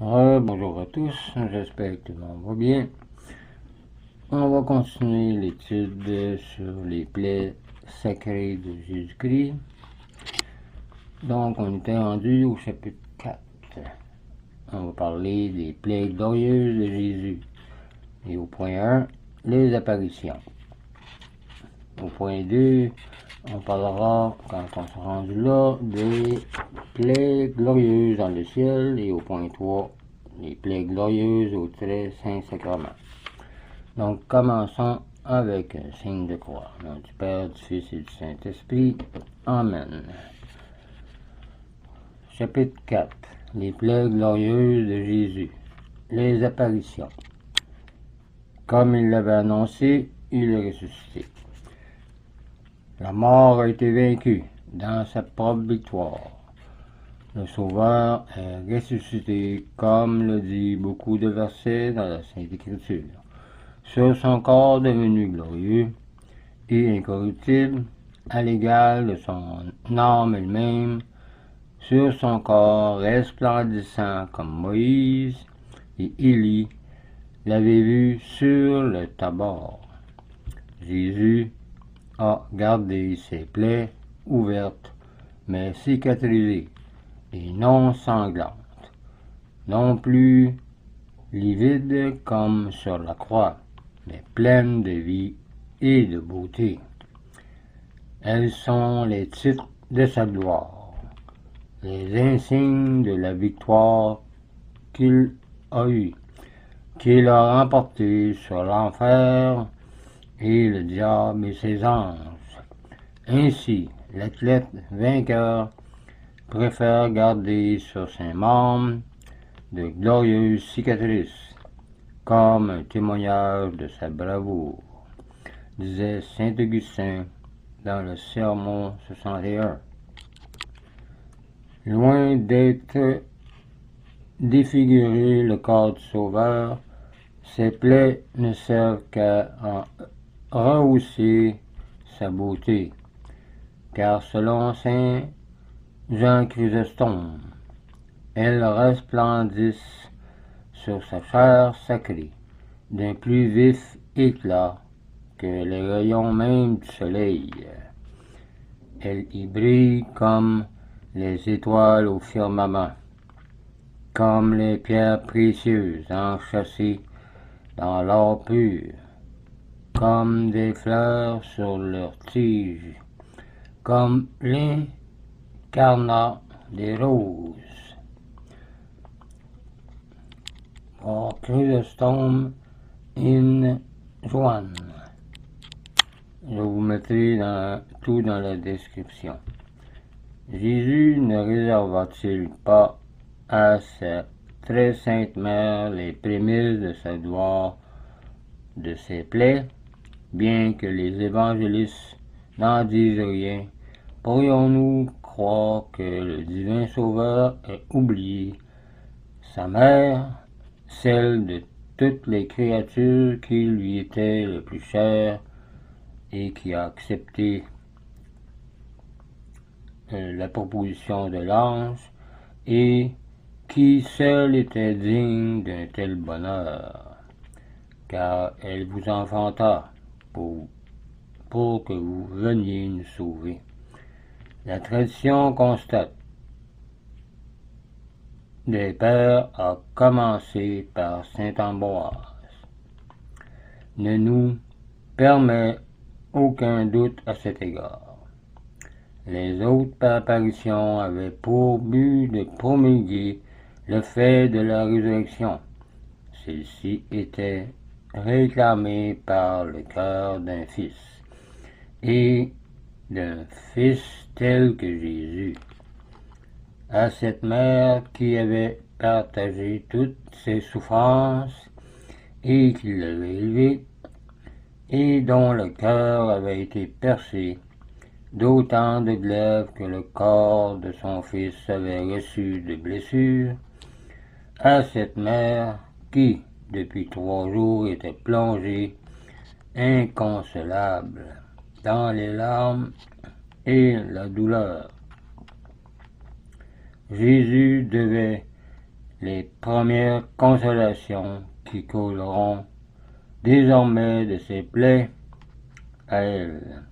Bonjour à tous, j'espère que tout le monde va bien. On va continuer l'étude sur les plaies sacrées de Jésus-Christ. Donc, on était rendu au chapitre 4. On va parler des plaies glorieuses de Jésus. Et au point 1, les apparitions. Au point 2, on parlera, quand on sera rendu là, des plaies glorieuses dans le ciel. Et au point 3, les plaies glorieuses au très saint sacrement. Donc, commençons avec un signe de croix. Nom du Père, du Fils et du Saint-Esprit. Amen. Chapitre 4. Les plaies glorieuses de Jésus. Les apparitions. Comme il l'avait annoncé, il est ressuscité. La mort a été vaincue dans sa propre victoire. Le Sauveur est ressuscité, comme le dit beaucoup de versets dans la Sainte Écriture. Sur son corps devenu glorieux et incorruptible, à l'égal de son âme elle-même, sur son corps resplendissant comme Moïse et Élie l'avaient vu sur le Tabor. Jésus a gardé ses plaies ouvertes, mais cicatrisées et non sanglantes, non plus livides comme sur la croix, mais pleines de vie et de beauté. Elles sont les titres de sa gloire, les insignes de la victoire qu'il a eue, qu'il a remportée sur l'enfer et le diable et ses anges. Ainsi, l'athlète vainqueur préfère garder sur ses membres de glorieuses cicatrices, comme un témoignage de sa bravoure, disait saint Augustin dans le Sermon 61. Loin d'être défigurer le corps du Sauveur, ces plaies ne servent qu'à en rehausser sa beauté, car selon saint Jean Chrysostome, elles resplendissent sur sa chair sacrée d'un plus vif éclat que les rayons même du soleil. Elles y brillent comme les étoiles au firmament, comme les pierres précieuses enchâssées dans l'or pur, comme des fleurs sur leurs tiges, comme l'incarnat des roses. Or Chrysostome in Joanne. Je vous mettrai tout dans la description. Jésus ne réserva-t-il pas à sa très sainte mère les prémices de sa gloire, de ses plaies, bien que les évangélistes n'en disent rien? Pourrions-nous croire que le divin Sauveur ait oublié sa mère, celle de toutes les créatures qui lui étaient le plus chères, et qui a accepté la proposition de l'ange, et qui seule était digne d'un tel bonheur, car elle vous enfanta pour que vous veniez nous sauver. La tradition constate des pères a commencé par saint Ambroise, ne nous permet aucun doute à cet égard. Les autres apparitions avaient pour but de promulguer le fait de la résurrection. Celle-ci était réclamée par le cœur d'un fils, et d'un fils tel que Jésus. À cette mère qui avait partagé toutes ses souffrances et qui l'avait élevée, et dont le cœur avait été percé d'autant de glaives que le corps de son fils avait reçu de blessures, à cette mère qui, depuis 3 jours, était plongée, inconsolable, dans les larmes et la douleur. Jésus devait les premières consolations qui couleront désormais de ses plaies à elle.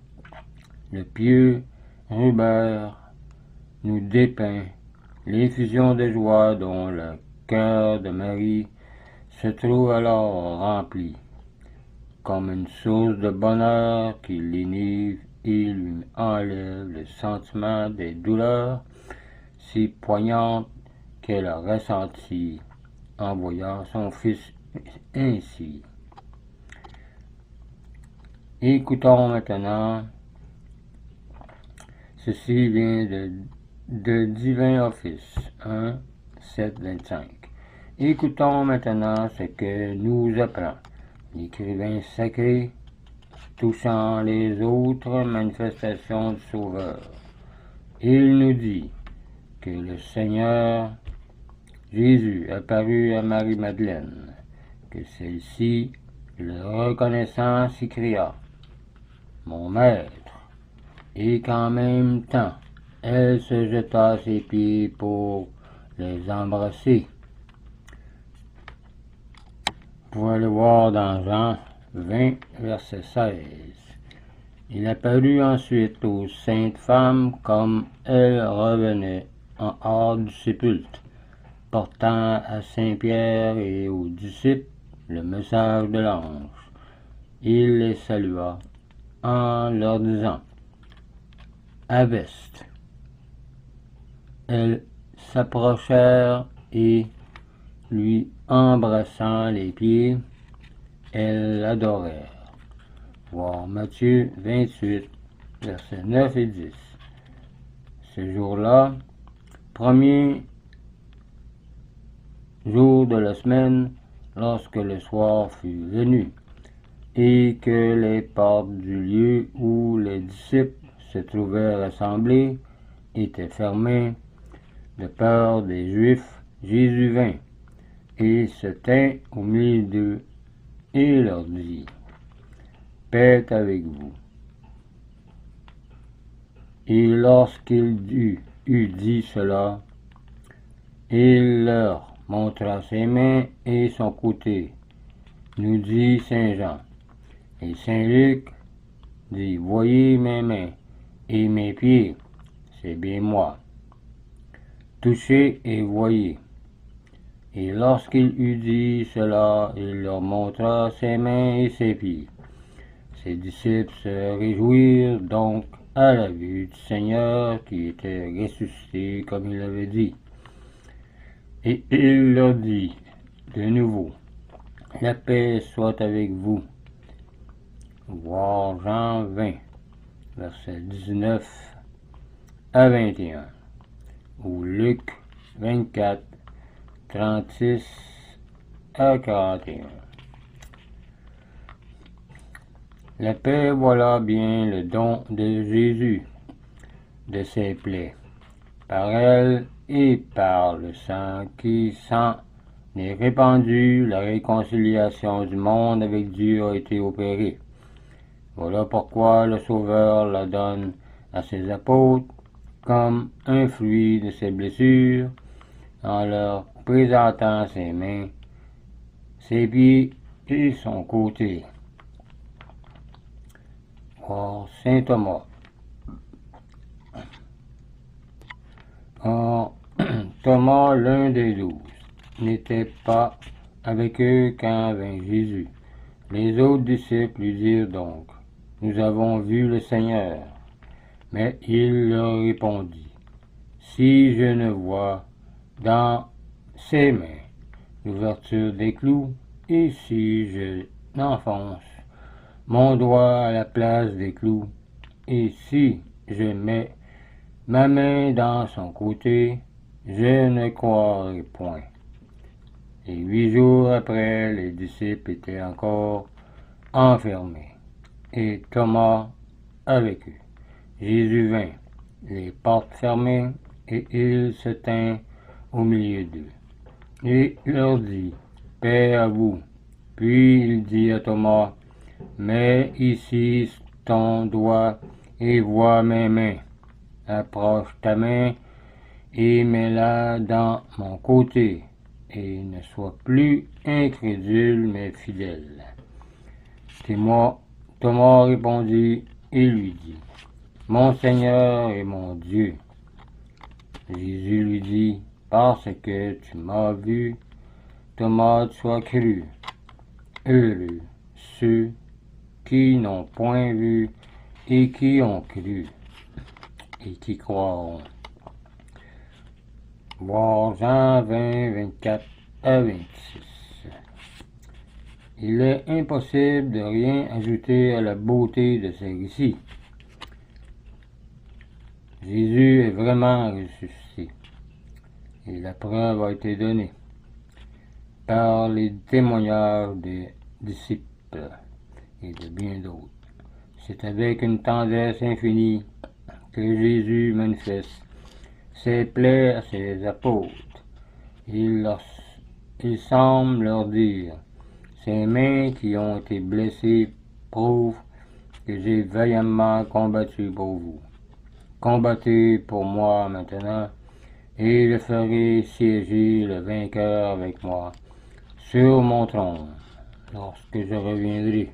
Le pieux Rubens nous dépeint l'effusion de joie dont le cœur de Marie se trouve alors rempli, comme une source de bonheur qui l'énive et lui enlève le sentiment des douleurs si poignantes qu'elle a ressenties en voyant son fils ainsi. Écoutons maintenant, ceci vient de Divin Office 1, 7, 25. Écoutons maintenant ce que nous apprend l'écrivain sacré touchant les autres manifestations du Sauveur. Il nous dit que le Seigneur Jésus apparut à Marie-Madeleine, que celle-ci, le reconnaissant, s'écria « Mon Maître », et qu'en même temps, elle se jeta à ses pieds pour les embrasser. Vous pouvez le voir dans Jean 20, verset 16. Il apparut ensuite aux saintes femmes comme elles revenaient en hors du sépulcre, portant à Saint-Pierre et aux disciples le message de l'ange. Il les salua en leur disant « Avest ». Elles s'approchèrent et, lui embrassant les pieds, elles l'adorèrent. Voir Matthieu 28, versets 9 et 10. Ce jour-là, premier jour de la semaine, lorsque le soir fut venu, et que les portes du lieu où les disciples se trouvaient rassemblés étaient fermées, de peur des Juifs, Jésus vint et se tint au milieu d'eux et leur dit « Paix avec vous. » Et lorsqu'il eut dit cela, il leur montra ses mains et son côté, nous dit Saint Jean. Et Saint Luc dit « Voyez mes mains et mes pieds, c'est bien moi. Touchez et voyez. » Et lorsqu'il eut dit cela, il leur montra ses mains et ses pieds. Ses disciples se réjouirent donc à la vue du Seigneur qui était ressuscité comme il l'avait dit. Et il leur dit de nouveau, « La paix soit avec vous. » Voir Jean 20, versets 19 à 21, ou Luc 24, 36 à 41. La paix, voilà bien le don de Jésus, de ses plaies. Par elle et par le sang qui s'en est répandu, la réconciliation du monde avec Dieu a été opérée. Voilà pourquoi le Sauveur la donne à ses apôtres comme un fruit de ses blessures, en leur présentant ses mains, ses pieds et son côté. Or, Saint Thomas. Or, Thomas, l'un des 12, n'était pas avec eux quand vint Jésus. Les autres disciples lui dirent donc, « Nous avons vu le Seigneur. » Mais il leur répondit, « Si je ne vois dans ses mains l'ouverture des clous, et si je n'enfonce mon doigt à la place des clous, et si je mets ma main dans son côté, je ne croirai point. » Et 8 jours après, les disciples étaient encore enfermés, et Thomas avec eux. Jésus vint, les portes fermées, et il se tint au milieu d'eux, et leur dit, « Paix à vous. » Puis il dit à Thomas, « Mets ici ton doigt et vois mes mains. Approche ta main et mets-la dans mon côté. et ne sois plus incrédule mais fidèle. Thomas répondit et lui dit, mon Seigneur et mon Dieu. Jésus lui dit, parce que tu m'as vu, Thomas, tu as cru. Heureux ceux qui n'ont point vu et qui ont cru et qui croiront. Voir Jean 20, 24 à 26. Il est impossible de rien ajouter à la beauté de ce récit. Jésus est vraiment ressuscité et la preuve a été donnée par les témoignages des disciples et de bien d'autres. C'est avec une tendresse infinie que Jésus manifeste ses plaies à ses apôtres. Il semble leur dire, ces mains qui ont été blessées prouvent que j'ai vaillamment combattu pour vous. Combattez pour moi maintenant, et je ferai siéger le vainqueur avec moi sur mon trône, lorsque je reviendrai.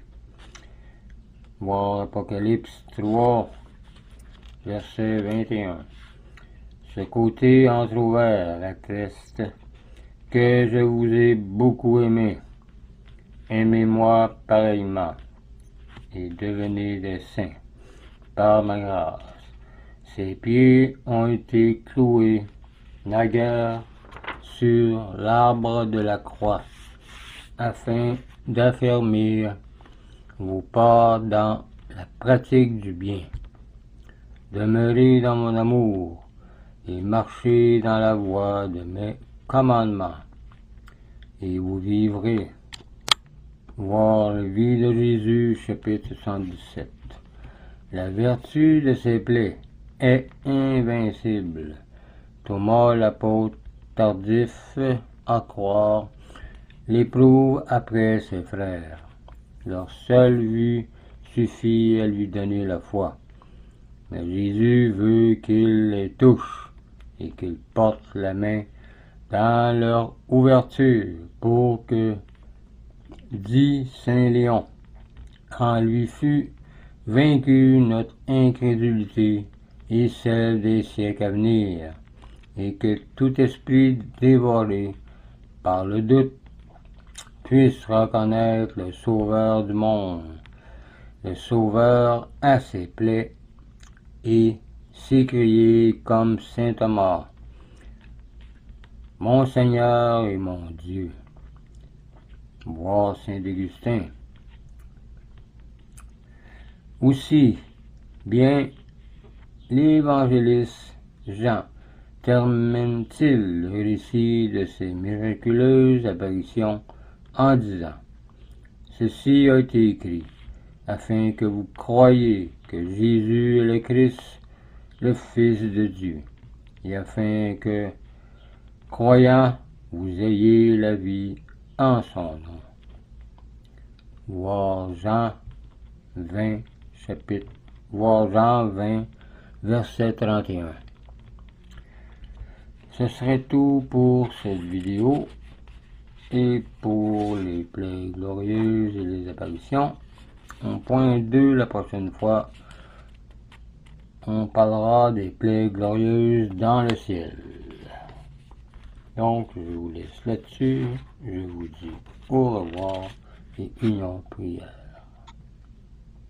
Voir Apocalypse 3, verset 21. Ce côté entrouvert atteste que je vous ai beaucoup aimé. Aimez-moi pareillement, et devenez des saints, par ma grâce. Ses pieds ont été cloués naguère sur l'arbre de la croix, afin d'affermir vos pas dans la pratique du bien. Demeurez dans mon amour et marchez dans la voie de mes commandements, et vous vivrez. Voir la vie de Jésus, chapitre 77. La vertu de ses plaies est invincible. Thomas, l'apôtre tardif à croire, l'éprouve après ses frères. Leur seule vue suffit à lui donner la foi. Mais Jésus veut qu'ils les touchent et qu'ils portent la main dans leur ouverture pour que, dit Saint Léon, en lui fut vaincue notre incrédulité et celle des siècles à venir, et que tout esprit dévoré par le doute puisse reconnaître le Sauveur du monde, le Sauveur à ses plaies, et s'écrier comme saint Thomas, mon Seigneur et mon Dieu. Voir saint Augustin. Aussi, bien, l'évangéliste Jean termine-t-il le récit de ces miraculeuses apparitions en disant, ceci a été écrit, afin que vous croyiez que Jésus est le Christ, le Fils de Dieu, et afin que, croyant, vous ayez la vie en son nom. Voir Jean 20, verset 31. Ce serait tout pour cette vidéo et pour les plaies glorieuses et les apparitions. En point 2, la prochaine fois, on parlera des plaies glorieuses dans le ciel. Donc, je vous laisse là-dessus. Je vous dis au revoir et union prière.